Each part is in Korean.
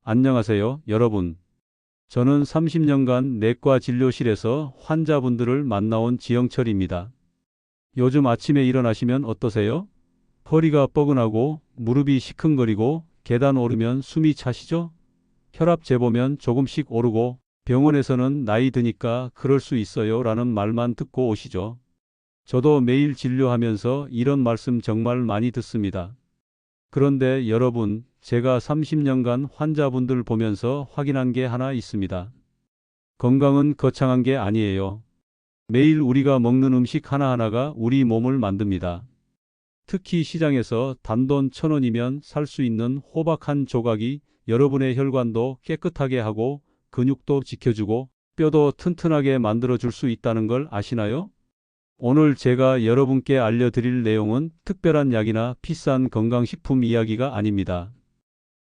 안녕하세요, 여러분. 저는 30년간 내과 진료실에서 환자분들을 만나온 지영철입니다. 요즘 아침에 일어나시면 어떠세요? 허리가 뻐근하고 무릎이 시큰거리고 계단 오르면 숨이 차시죠? 혈압 재보면 조금씩 오르고 병원에서는 나이 드니까 그럴 수 있어요 라는 말만 듣고 오시죠. 저도 매일 진료하면서 이런 말씀 정말 많이 듣습니다. 그런데 여러분, 제가 30년간 환자분들 보면서 확인한 게 하나 있습니다. 건강은 거창한 게 아니에요. 매일 우리가 먹는 음식 하나하나가 우리 몸을 만듭니다. 특히 시장에서 단돈 1,000원이면 살 수 있는 호박 한 조각이 여러분의 혈관도 깨끗하게 하고 근육도 지켜주고 뼈도 튼튼하게 만들어줄 수 있다는 걸 아시나요? 오늘 제가 여러분께 알려드릴 내용은 특별한 약이나 비싼 건강식품 이야기가 아닙니다.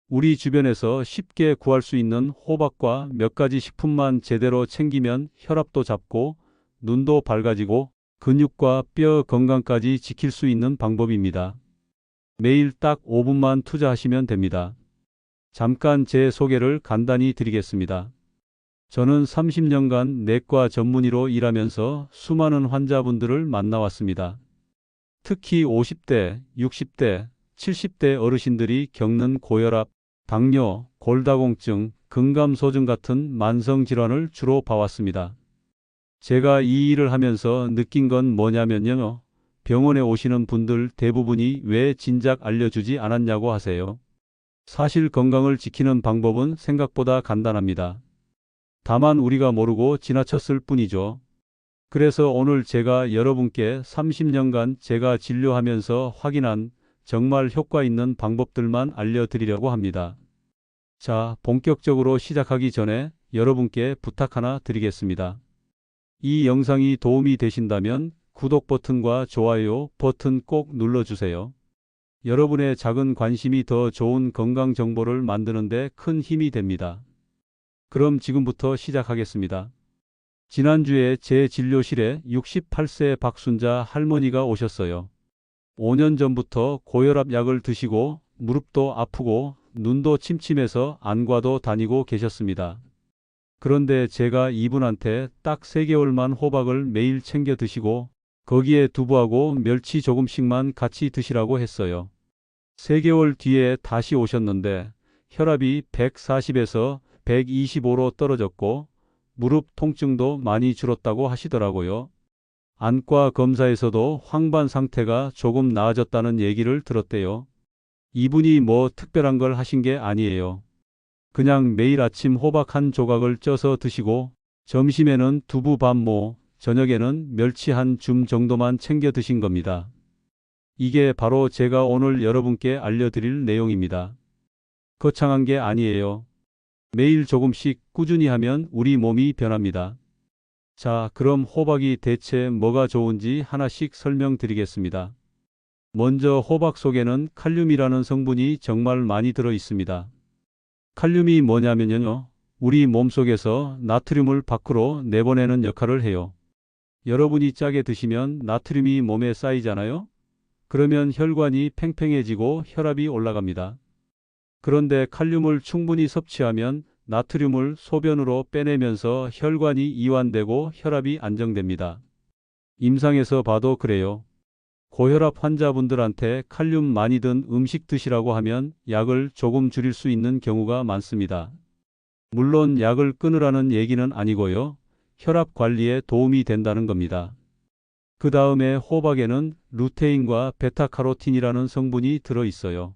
우리 주변에서 쉽게 구할 수 있는 호박과 몇 가지 식품만 제대로 챙기면 혈압도 잡고 눈도 밝아지고 근육과 뼈 건강까지 지킬 수 있는 방법입니다. 매일 딱 5분만 투자하시면 됩니다. 잠깐 제 소개를 간단히 드리겠습니다. 저는 30년간 내과 전문의로 일하면서 수많은 환자분들을 만나왔습니다. 특히 50대, 60대, 70대 어르신들이 겪는 고혈압, 당뇨, 골다공증, 근감소증 같은 만성질환을 주로 봐왔습니다. 제가 이 일을 하면서 느낀 건 뭐냐면요. 병원에 오시는 분들 대부분이 왜 진작 알려주지 않았냐고 하세요. 사실 건강을 지키는 방법은 생각보다 간단합니다. 다만 우리가 모르고 지나쳤을 뿐이죠. 그래서 오늘 제가 여러분께 30년간 제가 진료하면서 확인한 정말 효과 있는 방법들만 알려드리려고 합니다. 자, 본격적으로 시작하기 전에 여러분께 부탁 하나 드리겠습니다. 이 영상이 도움이 되신다면 구독 버튼과 좋아요 버튼 꼭 눌러주세요. 여러분의 작은 관심이 더 좋은 건강 정보를 만드는 데 큰 힘이 됩니다. 그럼 지금부터 시작하겠습니다. 지난주에 제 진료실에 68세 박순자 할머니가 오셨어요. 5년 전부터 고혈압 약을 드시고 무릎도 아프고 눈도 침침해서 안과도 다니고 계셨습니다. 그런데 제가 이분한테 딱 3개월만 호박을 매일 챙겨 드시고 거기에 두부하고 멸치 조금씩만 같이 드시라고 했어요. 3개월 뒤에 다시 오셨는데 혈압이 140에서 125로 떨어졌고 무릎 통증도 많이 줄었다고 하시더라고요. 안과 검사에서도 황반 상태가 조금 나아졌다는 얘기를 들었대요. 이분이 뭐 특별한 걸 하신 게 아니에요. 그냥 매일 아침 호박 한 조각을 쪄서 드시고 점심에는 두부 반모, 저녁에는 멸치 한 줌 정도만 챙겨 드신 겁니다. 이게 바로 제가 오늘 여러분께 알려드릴 내용입니다. 거창한 게 아니에요. 매일 조금씩 꾸준히 하면 우리 몸이 변합니다. 자, 그럼 호박이 대체 뭐가 좋은지 하나씩 설명드리겠습니다. 먼저 호박 속에는 칼륨이라는 성분이 정말 많이 들어 있습니다. 칼륨이 뭐냐면요. 우리 몸속에서 나트륨을 밖으로 내보내는 역할을 해요. 여러분이 짜게 드시면 나트륨이 몸에 쌓이잖아요. 그러면 혈관이 팽팽해지고 혈압이 올라갑니다. 그런데 칼륨을 충분히 섭취하면 나트륨을 소변으로 빼내면서 혈관이 이완되고 혈압이 안정됩니다. 임상에서 봐도 그래요. 고혈압 환자분들한테 칼륨 많이 든 음식 드시라고 하면 약을 조금 줄일 수 있는 경우가 많습니다. 물론 약을 끊으라는 얘기는 아니고요. 혈압 관리에 도움이 된다는 겁니다. 그 다음에 호박에는 루테인과 베타카로틴이라는 성분이 들어 있어요.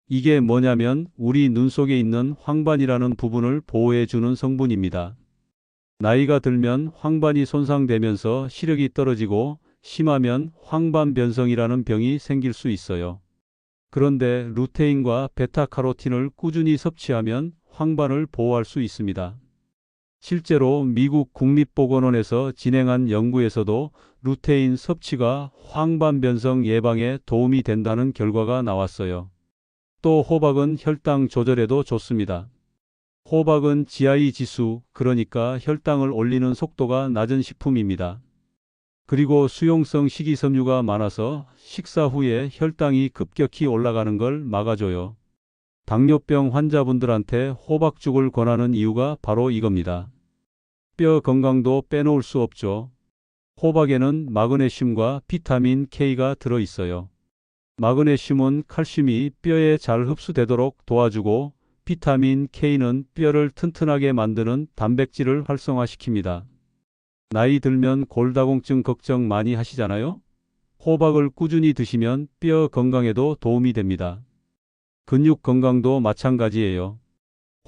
이게 뭐냐면 우리 눈 속에 있는 황반이라는 부분을 보호해주는 성분입니다. 나이가 들면 황반이 손상되면서 시력이 떨어지고 심하면 황반변성이라는 병이 생길 수 있어요. 그런데 루테인과 베타카로틴을 꾸준히 섭취하면 황반을 보호할 수 있습니다. 실제로 미국 국립보건원에서 진행한 연구에서도 루테인 섭취가 황반변성 예방에 도움이 된다는 결과가 나왔어요. 또 호박은 혈당 조절에도 좋습니다. 호박은 GI 지수, 그러니까 혈당을 올리는 속도가 낮은 식품입니다. 그리고 수용성 식이섬유가 많아서 식사 후에 혈당이 급격히 올라가는 걸 막아줘요. 당뇨병 환자분들한테 호박죽을 권하는 이유가 바로 이겁니다. 뼈 건강도 빼놓을 수 없죠. 호박에는 마그네슘과 비타민 K가 들어있어요. 마그네슘은 칼슘이 뼈에 잘 흡수되도록 도와주고 비타민 K는 뼈를 튼튼하게 만드는 단백질을 활성화시킵니다. 나이 들면 골다공증 걱정 많이 하시잖아요? 호박을 꾸준히 드시면 뼈 건강에도 도움이 됩니다. 근육 건강도 마찬가지예요.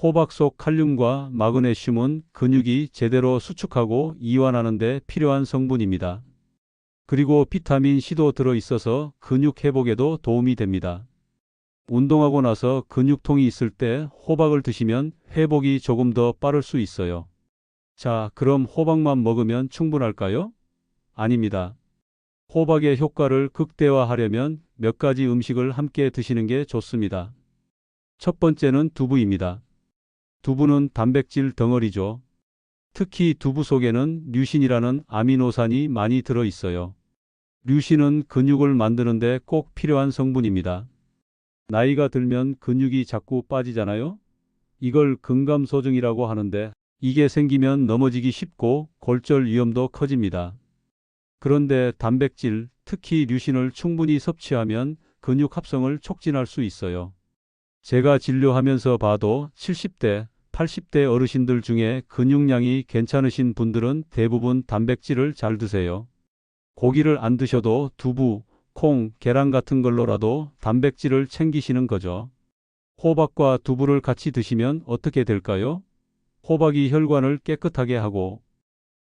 호박 속 칼륨과 마그네슘은 근육이 제대로 수축하고 이완하는 데 필요한 성분입니다. 그리고 비타민 C도 들어있어서 근육 회복에도 도움이 됩니다. 운동하고 나서 근육통이 있을 때 호박을 드시면 회복이 조금 더 빠를 수 있어요. 자, 그럼 호박만 먹으면 충분할까요? 아닙니다. 호박의 효과를 극대화하려면 몇 가지 음식을 함께 드시는 게 좋습니다. 첫 번째는 두부입니다. 두부는 단백질 덩어리죠. 특히 두부 속에는 류신이라는 아미노산이 많이 들어 있어요. 류신은 근육을 만드는 데 꼭 필요한 성분입니다. 나이가 들면 근육이 자꾸 빠지잖아요? 이걸 근감소증이라고 하는데 이게 생기면 넘어지기 쉽고 골절 위험도 커집니다. 그런데 단백질, 특히 류신을 충분히 섭취하면 근육 합성을 촉진할 수 있어요. 제가 진료하면서 봐도 70대, 80대 어르신들 중에 근육량이 괜찮으신 분들은 대부분 단백질을 잘 드세요. 고기를 안 드셔도 두부, 콩, 계란 같은 걸로라도 단백질을 챙기시는 거죠. 호박과 두부를 같이 드시면 어떻게 될까요? 호박이 혈관을 깨끗하게 하고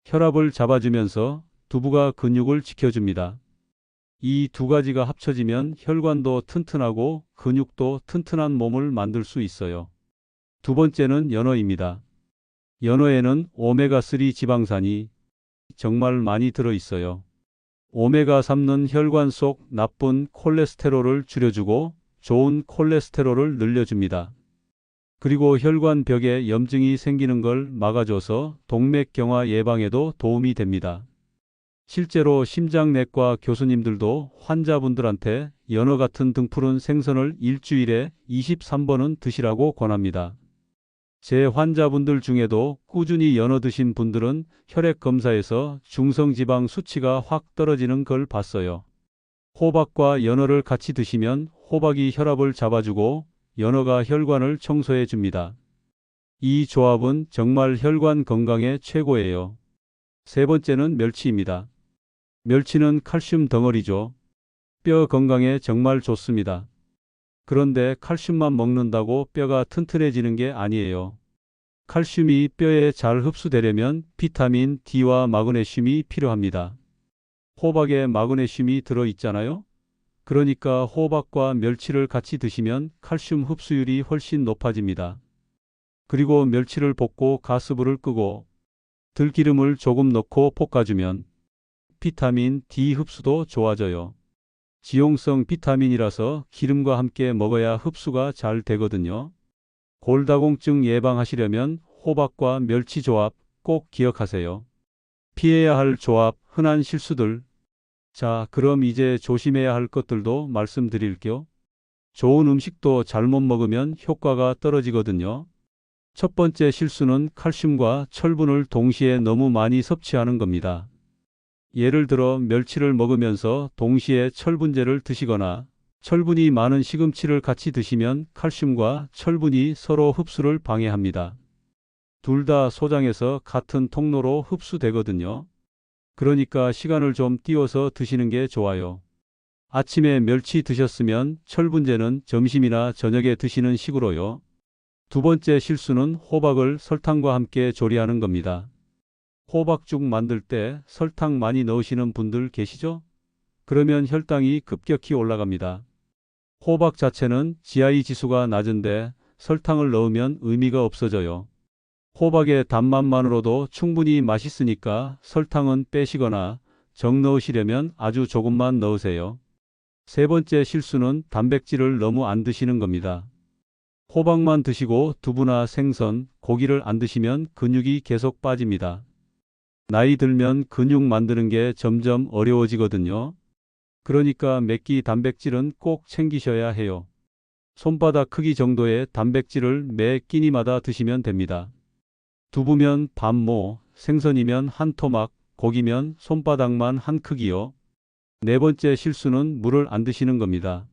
혈압을 잡아주면서 두부가 근육을 지켜줍니다. 이 두 가지가 합쳐지면 혈관도 튼튼하고 근육도 튼튼한 몸을 만들 수 있어요. 두 번째는 연어입니다. 연어에는 오메가3 지방산이 정말 많이 들어 있어요. 오메가3는 혈관 속 나쁜 콜레스테롤을 줄여주고 좋은 콜레스테롤을 늘려줍니다. 그리고 혈관 벽에 염증이 생기는 걸 막아줘서 동맥경화 예방에도 도움이 됩니다. 실제로 심장내과 교수님들도 환자분들한테 연어 같은 등푸른 생선을 일주일에 23번은 드시라고 권합니다. 제 환자분들 중에도 꾸준히 연어 드신 분들은 혈액 검사에서 중성지방 수치가 확 떨어지는 걸 봤어요. 호박과 연어를 같이 드시면 호박이 혈압을 잡아주고 연어가 혈관을 청소해 줍니다. 이 조합은 정말 혈관 건강에 최고예요. 세 번째는 멸치입니다. 멸치는 칼슘 덩어리죠. 뼈 건강에 정말 좋습니다. 그런데 칼슘만 먹는다고 뼈가 튼튼해지는 게 아니에요. 칼슘이 뼈에 잘 흡수되려면 비타민 D와 마그네슘이 필요합니다. 호박에 마그네슘이 들어있잖아요. 그러니까 호박과 멸치를 같이 드시면 칼슘 흡수율이 훨씬 높아집니다. 그리고 멸치를 볶고 가스불을 끄고 들기름을 조금 넣고 볶아주면 비타민 D 흡수도 좋아져요. 지용성 비타민이라서 기름과 함께 먹어야 흡수가 잘 되거든요. 골다공증 예방하시려면 호박과 멸치 조합 꼭 기억하세요. 피해야 할 조합, 흔한 실수들. 자, 그럼 이제 조심해야 할 것들도 말씀드릴게요. 좋은 음식도 잘못 먹으면 효과가 떨어지거든요. 첫 번째 실수는 칼슘과 철분을 동시에 너무 많이 섭취하는 겁니다. 예를 들어 멸치를 먹으면서 동시에 철분제를 드시거나 철분이 많은 시금치를 같이 드시면 칼슘과 철분이 서로 흡수를 방해합니다. 둘 다 소장에서 같은 통로로 흡수되거든요. 그러니까 시간을 좀 띄워서 드시는 게 좋아요. 아침에 멸치 드셨으면 철분제는 점심이나 저녁에 드시는 식으로요. 두 번째 실수는 호박을 설탕과 함께 조리하는 겁니다. 호박죽 만들 때 설탕 많이 넣으시는 분들 계시죠? 그러면 혈당이 급격히 올라갑니다. 호박 자체는 GI 지수가 낮은데 설탕을 넣으면 의미가 없어져요. 호박의 단맛만으로도 충분히 맛있으니까 설탕은 빼시거나 정 넣으시려면 아주 조금만 넣으세요. 세 번째 실수는 단백질을 너무 안 드시는 겁니다. 호박만 드시고 두부나 생선, 고기를 안 드시면 근육이 계속 빠집니다. 나이 들면 근육 만드는 게 점점 어려워지거든요. 그러니까 몇 끼 단백질은 꼭 챙기셔야 해요. 손바닥 크기 정도의 단백질을 매 끼니마다 드시면 됩니다. 두부면 반모, 생선이면 한 토막, 고기면 손바닥만 한 크기요. 네 번째 실수는 물을 안 드시는 겁니다.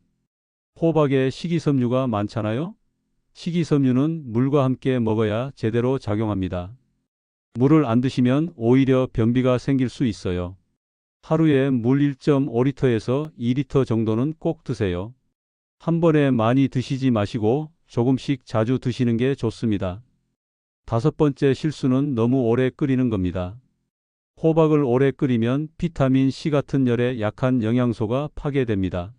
호박에 식이섬유가 많잖아요? 식이섬유는 물과 함께 먹어야 제대로 작용합니다. 물을 안 드시면 오히려 변비가 생길 수 있어요. 하루에 물 1.5리터에서 2리터 정도는 꼭 드세요. 한 번에 많이 드시지 마시고 조금씩 자주 드시는 게 좋습니다. 다섯 번째 실수는 너무 오래 끓이는 겁니다. 호박을 오래 끓이면 비타민 C 같은 열에 약한 영양소가 파괴됩니다.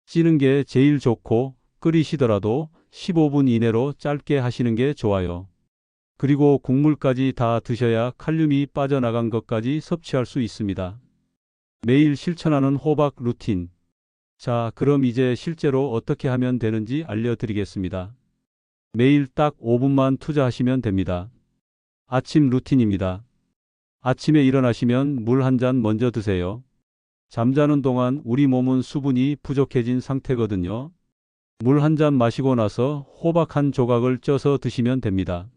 찌는 게 제일 좋고 끓이시더라도 15분 이내로 짧게 하시는 게 좋아요. 그리고 국물까지 다 드셔야 칼륨이 빠져나간 것까지 섭취할 수 있습니다. 매일 실천하는 호박 루틴. 자, 그럼 이제 실제로 어떻게 하면 되는지 알려드리겠습니다. 매일 딱 5분만 투자하시면 됩니다. 아침 루틴입니다. 아침에 일어나시면 물 한 잔 먼저 드세요. 잠자는 동안 우리 몸은 수분이 부족해진 상태거든요. 물 한 잔 마시고 나서 호박 한 조각을 쪄서 드시면 됩니다.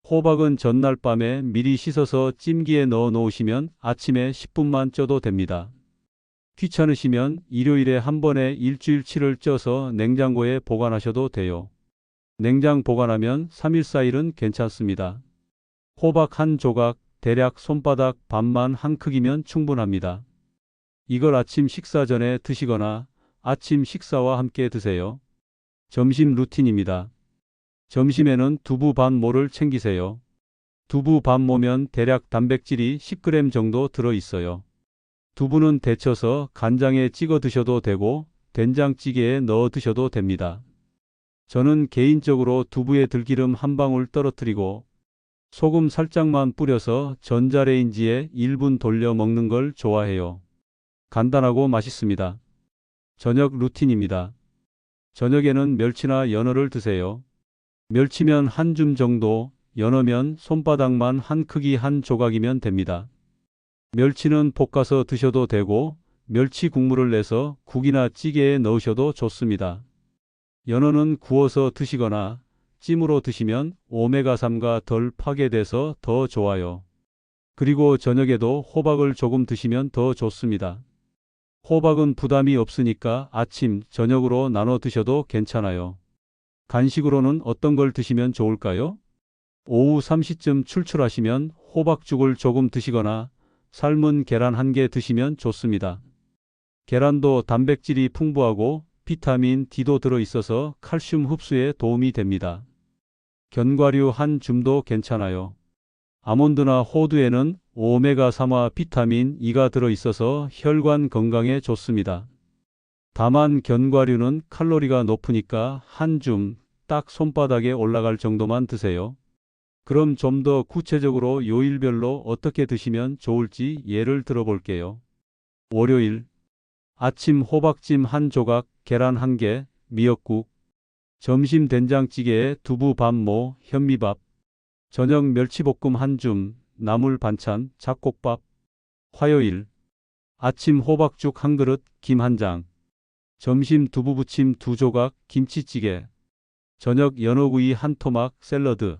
호박은 전날 밤에 미리 씻어서 찜기에 넣어 놓으시면 아침에 10분만 쪄도 됩니다. 귀찮으시면 일요일에 한 번에 일주일치를 쪄서 냉장고에 보관하셔도 돼요. 냉장 보관하면 3일 4일은 괜찮습니다. 호박 한 조각, 대략 손바닥 반만 한 크기면 충분합니다. 이걸 아침 식사 전에 드시거나 아침 식사와 함께 드세요. 점심 루틴입니다. 점심에는 두부 반모를 챙기세요. 두부 반모면 대략 단백질이 10g 정도 들어있어요. 두부는 데쳐서 간장에 찍어 드셔도 되고 된장찌개에 넣어 드셔도 됩니다. 저는 개인적으로 두부에 들기름 한 방울 떨어뜨리고 소금 살짝만 뿌려서 전자레인지에 1분 돌려 먹는 걸 좋아해요. 간단하고 맛있습니다. 저녁 루틴입니다. 저녁에는 멸치나 연어를 드세요. 멸치면 한 줌 정도, 연어면 손바닥만 한 크기 한 조각이면 됩니다. 멸치는 볶아서 드셔도 되고 멸치 국물을 내서 국이나 찌개에 넣으셔도 좋습니다. 연어는 구워서 드시거나 찜으로 드시면 오메가3가 덜 파괴돼서 더 좋아요. 그리고 저녁에도 호박을 조금 드시면 더 좋습니다. 호박은 부담이 없으니까 아침, 저녁으로 나눠 드셔도 괜찮아요. 간식으로는 어떤 걸 드시면 좋을까요? 오후 3시쯤 출출하시면 호박죽을 조금 드시거나 삶은 계란 한 개 드시면 좋습니다. 계란도 단백질이 풍부하고 비타민 D도 들어있어서 칼슘 흡수에 도움이 됩니다. 견과류 한 줌도 괜찮아요. 아몬드나 호두에는 오메가3와 비타민 E가 들어있어서 혈관 건강에 좋습니다. 다만 견과류는 칼로리가 높으니까 한 줌, 딱 손바닥에 올라갈 정도만 드세요. 그럼 좀 더 구체적으로 요일별로 어떻게 드시면 좋을지 예를 들어볼게요. 월요일, 아침 호박찜 한 조각, 계란 한 개, 미역국. 점심 된장찌개에 두부 반모, 현미밥. 저녁 멸치볶음 한 줌, 나물 반찬, 잡곡밥. 화요일, 아침 호박죽 한 그릇, 김 한 장. 점심 두부부침 두 조각, 김치찌개. 저녁 연어구이 한 토막, 샐러드.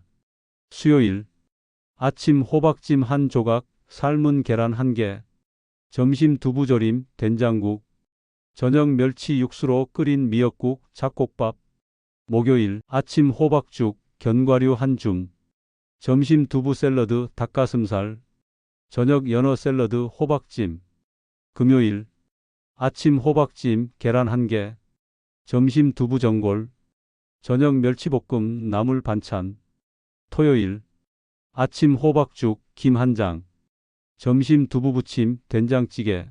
수요일, 아침 호박찜 한 조각, 삶은 계란 한 개. 점심 두부조림, 된장국. 저녁 멸치 육수로 끓인 미역국, 잡곡밥. 목요일, 아침 호박죽, 견과류 한 줌. 점심 두부 샐러드, 닭가슴살. 저녁 연어 샐러드, 호박찜. 금요일, 아침 호박찜, 계란 한 개. 점심 두부 전골. 저녁 멸치볶음, 나물 반찬. 토요일, 아침 호박죽, 김 한 장. 점심 두부부침, 된장찌개.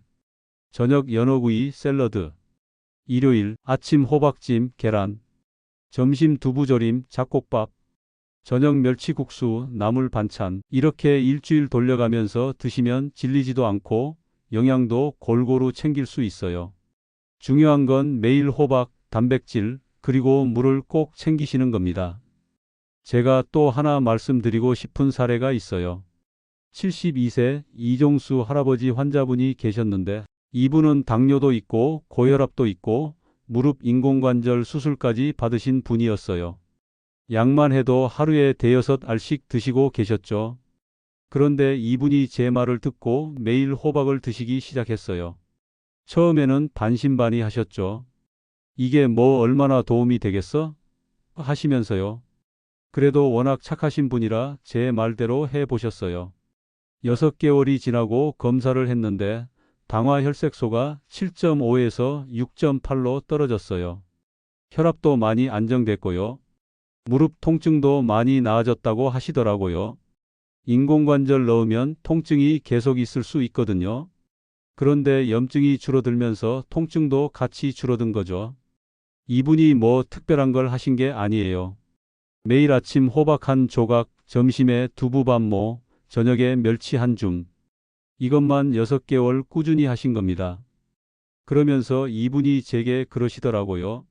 저녁 연어구이, 샐러드. 일요일, 아침 호박찜, 계란. 점심 두부조림, 잡곡밥. 저녁 멸치국수, 나물 반찬. 이렇게 일주일 돌려가면서 드시면 질리지도 않고 영양도 골고루 챙길 수 있어요. 중요한 건 매일 호박, 단백질, 그리고 물을 꼭 챙기시는 겁니다. 제가 또 하나 말씀드리고 싶은 사례가 있어요. 72세 이종수 할아버지 환자분이 계셨는데 이분은 당뇨도 있고 고혈압도 있고 무릎 인공관절 수술까지 받으신 분이었어요. 약만 해도 하루에 대여섯 알씩 드시고 계셨죠. 그런데 이분이 제 말을 듣고 매일 호박을 드시기 시작했어요. 처음에는 반신반의하셨죠. 이게 뭐 얼마나 도움이 되겠어? 하시면서요. 그래도 워낙 착하신 분이라 제 말대로 해보셨어요. 6개월이 지나고 검사를 했는데 당화혈색소가 7.5에서 6.8로 떨어졌어요. 혈압도 많이 안정됐고요. 무릎 통증도 많이 나아졌다고 하시더라고요. 인공관절 넣으면 통증이 계속 있을 수 있거든요. 그런데 염증이 줄어들면서 통증도 같이 줄어든 거죠. 이분이 뭐 특별한 걸 하신 게 아니에요. 매일 아침 호박 한 조각, 점심에 두부반모, 저녁에 멸치 한 줌. 이것만 6개월 꾸준히 하신 겁니다. 그러면서 이분이 제게 그러시더라고요.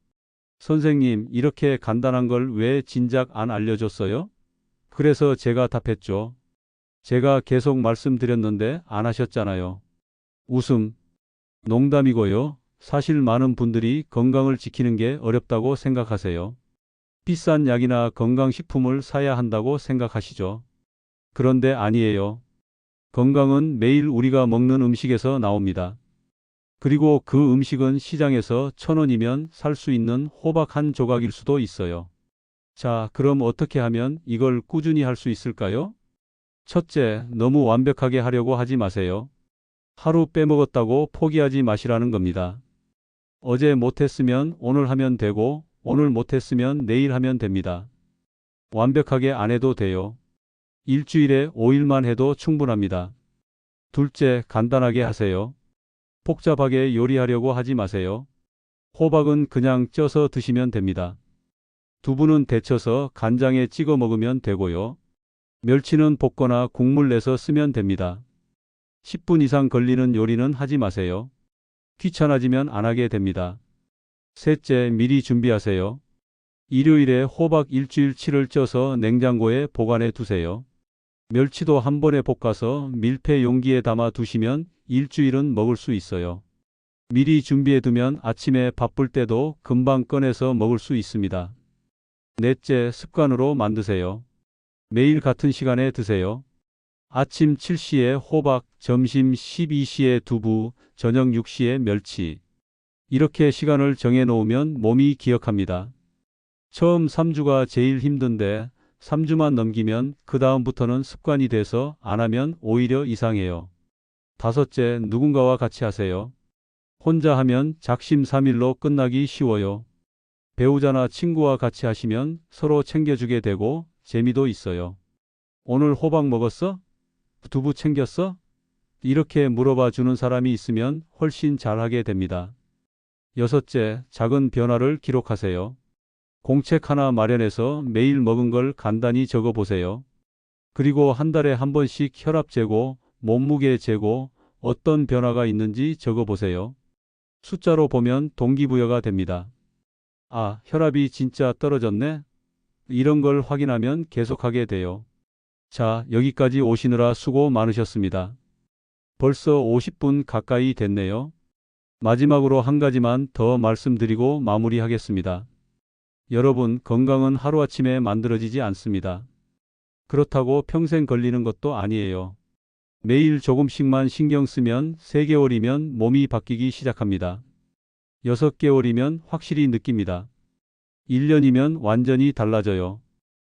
선생님, 이렇게 간단한 걸 왜 진작 안 알려줬어요? 그래서 제가 답했죠. 제가 계속 말씀드렸는데 안 하셨잖아요. 웃음. 농담이고요. 사실 많은 분들이 건강을 지키는 게 어렵다고 생각하세요. 비싼 약이나 건강식품을 사야 한다고 생각하시죠. 그런데 아니에요. 건강은 매일 우리가 먹는 음식에서 나옵니다. 그리고 그 음식은 시장에서 1,000원이면 살 수 있는 호박 한 조각일 수도 있어요. 자, 그럼 어떻게 하면 이걸 꾸준히 할 수 있을까요? 첫째, 너무 완벽하게 하려고 하지 마세요. 하루 빼먹었다고 포기하지 마시라는 겁니다. 어제 못했으면 오늘 하면 되고, 오늘 못했으면 내일 하면 됩니다. 완벽하게 안 해도 돼요. 일주일에 5일만 해도 충분합니다. 둘째, 간단하게 하세요. 복잡하게 요리하려고 하지 마세요. 호박은 그냥 쪄서 드시면 됩니다. 두부는 데쳐서 간장에 찍어 먹으면 되고요. 멸치는 볶거나 국물 내서 쓰면 됩니다. 10분 이상 걸리는 요리는 하지 마세요. 귀찮아지면 안 하게 됩니다. 셋째, 미리 준비하세요. 일요일에 호박 일주일치를 쪄서 냉장고에 보관해 두세요. 멸치도 한 번에 볶아서 밀폐 용기에 담아 두시면 일주일은 먹을 수 있어요. 미리 준비해 두면 아침에 바쁠 때도 금방 꺼내서 먹을 수 있습니다. 넷째, 습관으로 만드세요. 매일 같은 시간에 드세요. 아침 7시에 호박, 점심 12시에 두부, 저녁 6시에 멸치. 이렇게 시간을 정해 놓으면 몸이 기억합니다. 처음 3주가 제일 힘든데 3주만 넘기면 그 다음부터는 습관이 돼서 안 하면 오히려 이상해요. 다섯째, 누군가와 같이 하세요. 혼자 하면 작심삼일로 끝나기 쉬워요. 배우자나 친구와 같이 하시면 서로 챙겨주게 되고 재미도 있어요. 오늘 호박 먹었어? 두부 챙겼어? 이렇게 물어봐 주는 사람이 있으면 훨씬 잘하게 됩니다. 여섯째, 작은 변화를 기록하세요. 공책 하나 마련해서 매일 먹은 걸 간단히 적어 보세요. 그리고 한 달에 한 번씩 혈압 재고, 몸무게 재고, 어떤 변화가 있는지 적어 보세요. 숫자로 보면 동기부여가 됩니다. 아, 혈압이 진짜 떨어졌네? 이런 걸 확인하면 계속하게 돼요. 자, 여기까지 오시느라 수고 많으셨습니다. 벌써 50분 가까이 됐네요. 마지막으로 한 가지만 더 말씀드리고 마무리하겠습니다. 여러분, 건강은 하루아침에 만들어지지 않습니다. 그렇다고 평생 걸리는 것도 아니에요. 매일 조금씩만 신경 쓰면 3개월이면 몸이 바뀌기 시작합니다. 6개월이면 확실히 느낍니다. 1년이면 완전히 달라져요.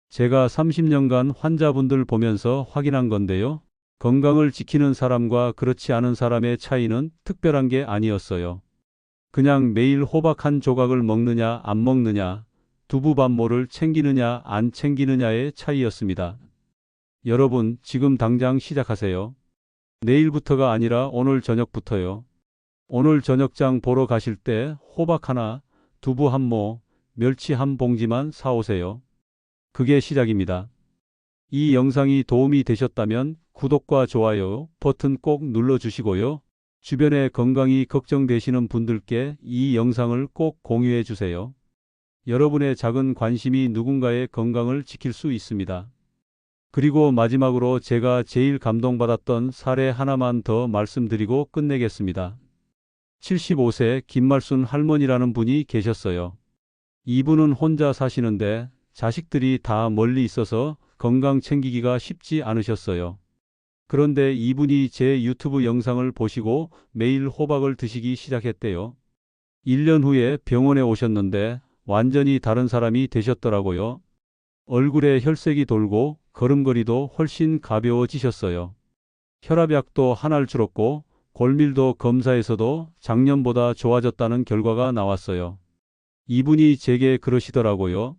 제가 30년간 환자분들 보면서 확인한 건데요. 건강을 지키는 사람과 그렇지 않은 사람의 차이는 특별한 게 아니었어요. 그냥 매일 호박 한 조각을 먹느냐 안 먹느냐, 두부반모를 챙기느냐 안 챙기느냐의 차이였습니다. 여러분, 지금 당장 시작하세요. 내일부터가 아니라 오늘 저녁부터요. 오늘 저녁장 보러 가실 때 호박 하나, 두부 한 모, 멸치 한 봉지만 사오세요. 그게 시작입니다. 이 영상이 도움이 되셨다면 구독과 좋아요 버튼 꼭 눌러주시고요. 주변에 건강이 걱정되시는 분들께 이 영상을 꼭 공유해 주세요. 여러분의 작은 관심이 누군가의 건강을 지킬 수 있습니다. 그리고 마지막으로 제가 제일 감동받았던 사례 하나만 더 말씀드리고 끝내겠습니다. 75세 김말순 할머니라는 분이 계셨어요. 이분은 혼자 사시는데 자식들이 다 멀리 있어서 건강 챙기기가 쉽지 않으셨어요. 그런데 이분이 제 유튜브 영상을 보시고 매일 호박을 드시기 시작했대요. 1년 후에 병원에 오셨는데 완전히 다른 사람이 되셨더라고요. 얼굴에 혈색이 돌고 걸음걸이도 훨씬 가벼워지셨어요. 혈압약도 한 알 줄었고 골밀도 검사에서도 작년보다 좋아졌다는 결과가 나왔어요. 이분이 제게 그러시더라고요.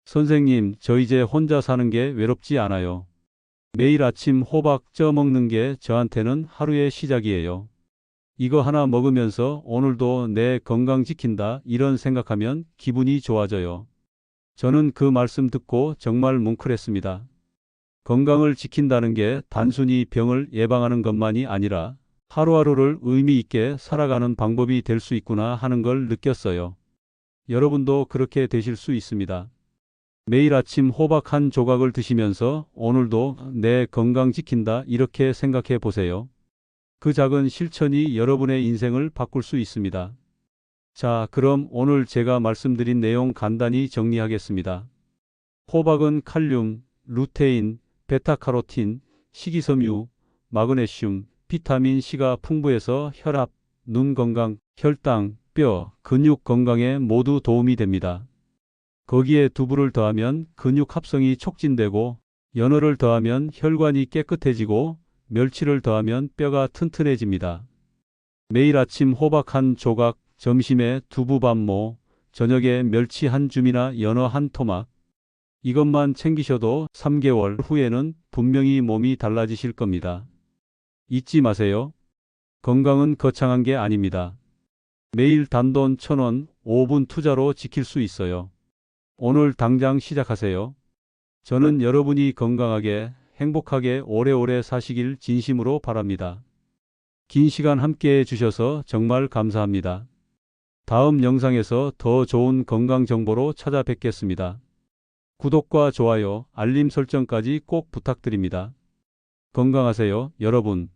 선생님, 저 이제 혼자 사는 게 외롭지 않아요. 매일 아침 호박 쪄 먹는 게 저한테는 하루의 시작이에요. 이거 하나 먹으면서 오늘도 내 건강 지킨다 이런 생각하면 기분이 좋아져요. 저는 그 말씀 듣고 정말 뭉클했습니다. 건강을 지킨다는 게 단순히 병을 예방하는 것만이 아니라 하루하루를 의미 있게 살아가는 방법이 될 수 있구나 하는 걸 느꼈어요. 여러분도 그렇게 되실 수 있습니다. 매일 아침 호박 한 조각을 드시면서 오늘도 내 건강 지킨다 이렇게 생각해 보세요. 그 작은 실천이 여러분의 인생을 바꿀 수 있습니다. 자, 그럼 오늘 제가 말씀드린 내용 간단히 정리하겠습니다. 호박은 칼륨, 루테인, 베타카로틴, 식이섬유, 마그네슘, 비타민 C가 풍부해서 혈압, 눈 건강, 혈당, 뼈, 근육 건강에 모두 도움이 됩니다. 거기에 두부를 더하면 근육 합성이 촉진되고 연어를 더하면 혈관이 깨끗해지고 멸치를 더하면 뼈가 튼튼해집니다. 매일 아침 호박 한 조각, 점심에 두부 반모, 저녁에 멸치 한 줌이나 연어 한 토막. 이것만 챙기셔도 3개월 후에는 분명히 몸이 달라지실 겁니다. 잊지 마세요. 건강은 거창한 게 아닙니다. 매일 단돈 1,000원, 5분 투자로 지킬 수 있어요. 오늘 당장 시작하세요. 저는 여러분이 건강하게, 행복하게 오래오래 사시길 진심으로 바랍니다. 긴 시간 함께 해주셔서 정말 감사합니다. 다음 영상에서 더 좋은 건강 정보로 찾아뵙겠습니다. 구독과 좋아요, 알림 설정까지 꼭 부탁드립니다. 건강하세요, 여러분.